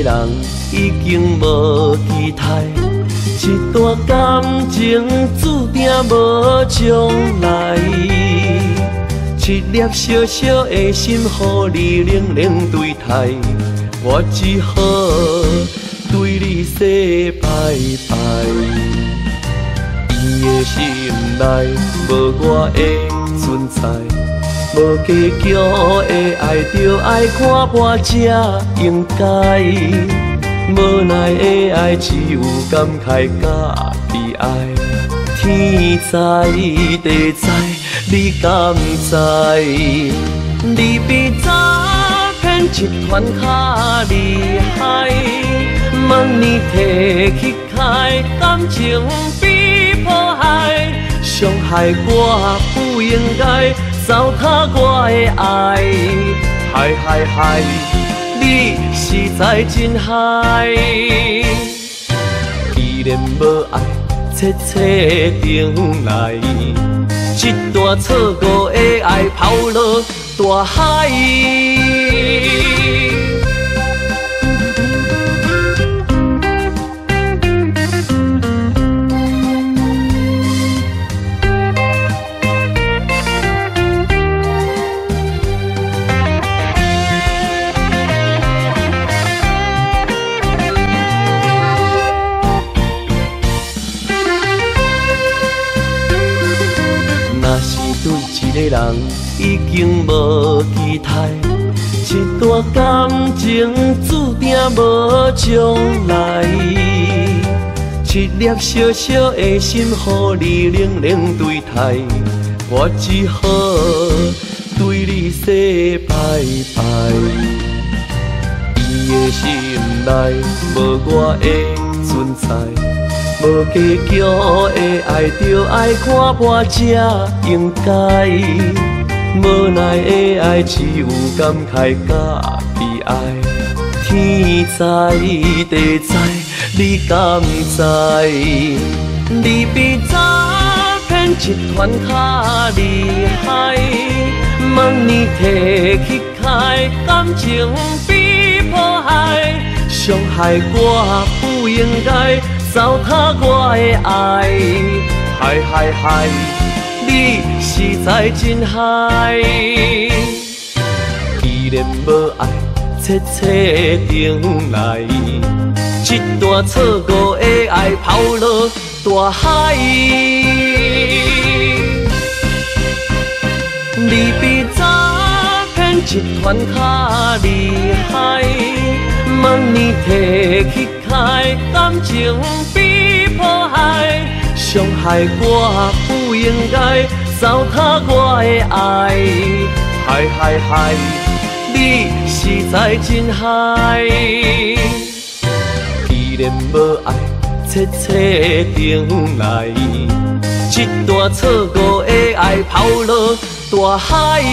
人已经无期待，一段感情注定无将来。一粒小小的心，予你冷冷对待，我只好对你说拜拜。伊的心内无我的存在，无计较的爱，着爱看破才应该。无奈的爱，只有感慨甲悲哀。天知地知，你敢知？你比早骗一团较厉害，问你提起开，感情比迫害，伤害我不应该，糟蹋我的爱，害害害，你实在真害。既然无爱，切切等来，一段错误的爱抛落大海。一个人已经无期待，一段感情注定无将来。一粒小小的心，予你冷冷对待，我只好对你说拜拜。伊的心内无我的存在。无计较的爱，着爱看破才应该。无奈的爱，只有感慨甲悲哀。天知地知，你敢知？你比早骗一团较厉害，问你提起开，感情比迫害，伤害我不应该。糟蹋我的爱，害害害，你实在真害。既然无爱，切切等来，一段错误的爱抛落大海。你比早骗一团较厉害，问你提起开，感情比迫害，伤害我不应该，糟蹋我的爱，害害害，你实在真害。既然无爱，切切等来，一段错误的爱抛落大海。